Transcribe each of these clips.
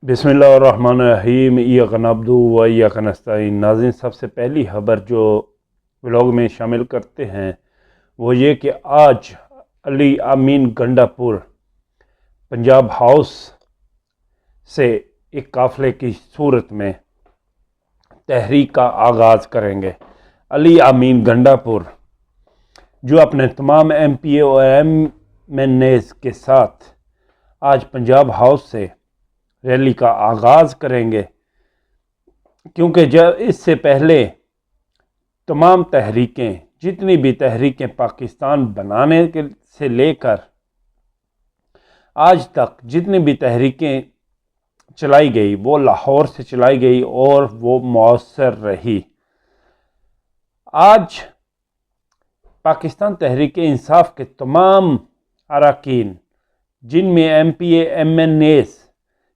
बिस्मिल्लाहिर्रहमानिर्रहीम इय्याक नअब्दु व इय्याक नस्तईन। नाज़रीन, सबसे पहली खबर जो व्लॉग में शामिल करते हैं वो ये कि आज अली अमीन गंडापुर पंजाब हाउस से एक काफ़िले की सूरत में तहरीक का आगाज़ करेंगे। अली अमीन गंडापुर जो अपने तमाम MPA और MNAs के साथ आज पंजाब हाउस से रैली का आगाज़ करेंगे, क्योंकि जब इससे पहले तमाम तहरीकें, जितनी भी तहरीकें पाकिस्तान बनाने के से लेकर आज तक जितनी भी तहरीकें चलाई गई वो लाहौर से चलाई गई और वो मौसर रही। आज पाकिस्तान तहरीक इंसाफ के तमाम अरकान, जिनमें MPA MNAs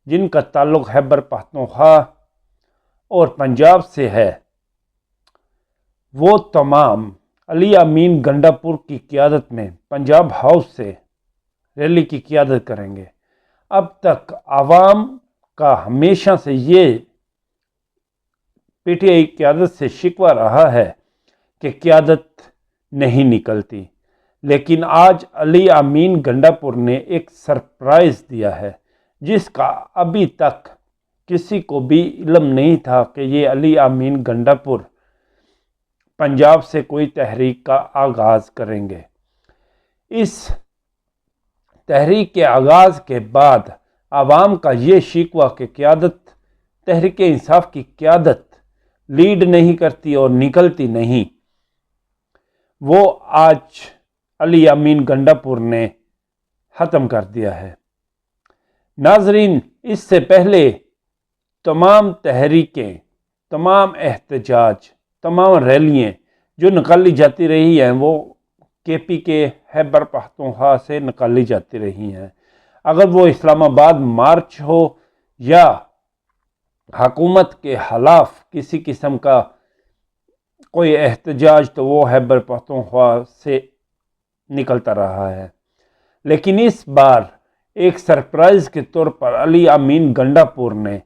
जिनका ताल्लुक़ खैबर पख्तूनख्वा और पंजाब से है, वो तमाम अली अमीन गंडापुर की क़ियादत में पंजाब हाउस से रैली की क़ियादत करेंगे। अब तक आवाम का हमेशा से ये PTI क़ियादत से शिकवा रहा है कि क़ियादत नहीं निकलती, लेकिन आज अली अमीन गंडापुर ने एक सरप्राइज़ दिया है जिसका अभी तक किसी को भी इल्म नहीं था कि ये अली अमीन गंडापुर पंजाब से कोई तहरीक का आगाज़ करेंगे। इस तहरीक के आगाज़ के बाद आवाम का ये शिकवा कि क़ियादत तहरीक इंसाफ की क़ियादत लीड नहीं करती और निकलती नहीं, वो आज अली अमीन गंडापुर ने ख़त्म कर दिया है। नाजरीन, इससे पहले तमाम तहरीकें, तमाम एहतजाज, तमाम रैलियाँ जो निकाली जाती रही हैं वो KP के खैबर पख्तूनख्वा से निकाली जाती रही हैं। अगर वो इस्लामाबाद मार्च हो या हुकूमत के खिलाफ किसी किस्म का कोई एहतजाज, तो वो खैबर पख्तूनख्वा से निकलता रहा है। लेकिन इस बार एक सरप्राइज़ के तौर पर अली अमीन गंडापुर ने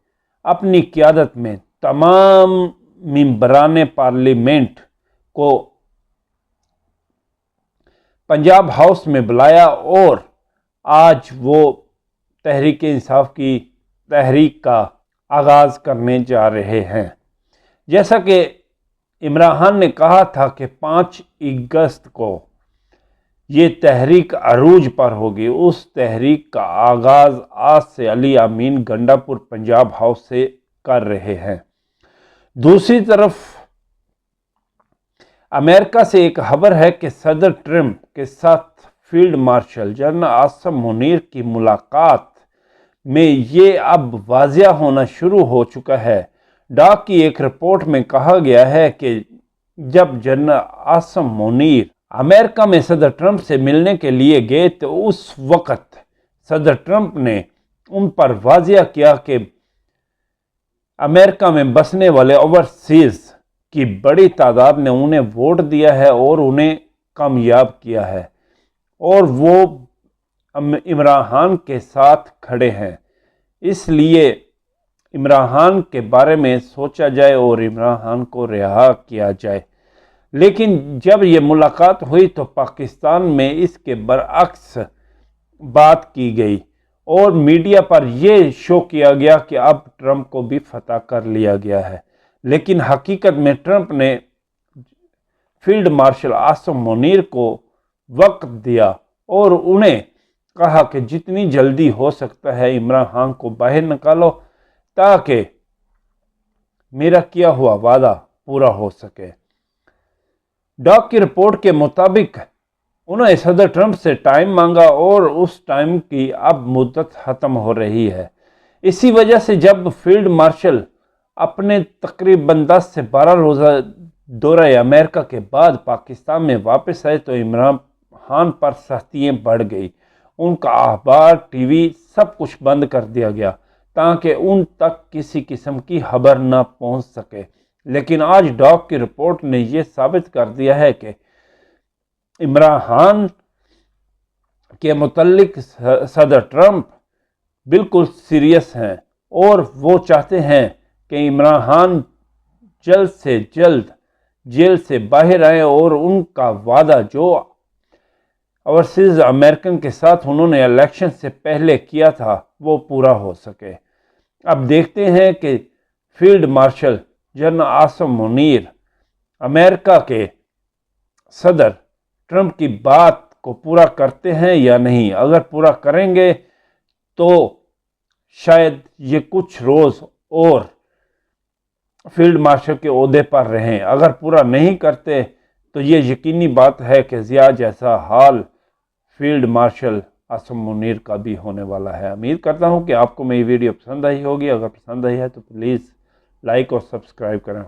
अपनी क़ियादत में तमाम मेंबरान पार्लियामेंट को पंजाब हाउस में बुलाया और आज वो तहरीक इंसाफ की तहरीक का आगाज़ करने जा रहे हैं। जैसा कि इमरान खान ने कहा था कि 5 अगस्त को ये तहरीक अरूज पर होगी, उस तहरीक का आगाज़ आज से अली अमीन गंडापुर पंजाब हाउस से कर रहे हैं। दूसरी तरफ अमेरिका से एक खबर है कि सदर ट्रंप के साथ field marshal general Asim Munir की मुलाकात में ये अब वाज़िया होना शुरू हो चुका है। डॉक की एक रिपोर्ट में कहा गया है कि जब जनरल आसिम मुनीर अमेरिका में सदर ट्रंप से मिलने के लिए गए तो उस वक़्त सदर ट्रंप ने उन पर वाज़िया किया कि अमेरिका में बसने वाले ओवरसीज़ की बड़ी तादाद ने उन्हें वोट दिया है और उन्हें कामयाब किया है और वो इमरान खान के साथ खड़े हैं, इसलिए इमरान खान के बारे में सोचा जाए और इमरान खान को रिहा किया जाए। लेकिन जब ये मुलाकात हुई तो पाकिस्तान में इसके बरअक्स बात की गई और मीडिया पर यह शो किया गया कि अब ट्रंप को भी फतह कर लिया गया है। लेकिन हकीकत में ट्रंप ने फील्ड मार्शल आसिम मुनीर को वक्त दिया और उन्हें कहा कि जितनी जल्दी हो सकता है इमरान खान को बाहर निकालो ताकि मेरा किया हुआ वादा पूरा हो सके। डॉक की रिपोर्ट के मुताबिक उन्होंने सदर ट्रंप से टाइम मांगा और उस टाइम की अब मुद्दत ख़त्म हो रही है। इसी वजह से जब फील्ड मार्शल अपने तकरीबन 10 से 12 रोज़ा दौरे अमेरिका के बाद पाकिस्तान में वापस आए तो इमरान खान पर सख्तियाँ बढ़ गई। उनका अखबार, TV सब कुछ बंद कर दिया गया ताकि उन तक किसी किस्म की खबर न पहुँच सके। लेकिन आज डॉक की रिपोर्ट ने यह साबित कर दिया है कि इमरान खान के मुतल्लिक सदर ट्रंप बिल्कुल सीरियस हैं اور وہ چاہتے ہیں کہ عمران خان جلد سے جلد جیل سے باہر آئے اور ان کا وعدہ جو اوورسیز امریکن کے ساتھ انہوں نے الیکشن سے پہلے کیا تھا وہ پورا ہو سکے۔ اب دیکھتے ہیں کہ field marshal general Asim Munir امریکہ کے صدر ٹرمپ کی بات کو پورا کرتے ہیں یا نہیں۔ اگر پورا کریں گے تو شاید یہ کچھ روز اور فیلڈ مارشل کے عہدے پر رہیں، اگر پورا نہیں کرتے تو یہ یقینی بات ہے کہ ضیاء جیسا حال فیلڈ مارشل عاصم منیر کا بھی ہونے والا ہے۔ امید کرتا ہوں کہ آپ کو میری ویڈیو پسند آئی ہوگی۔ اگر پسند آئی ہے تو پلیز لائک اور سبسکرائب کریں۔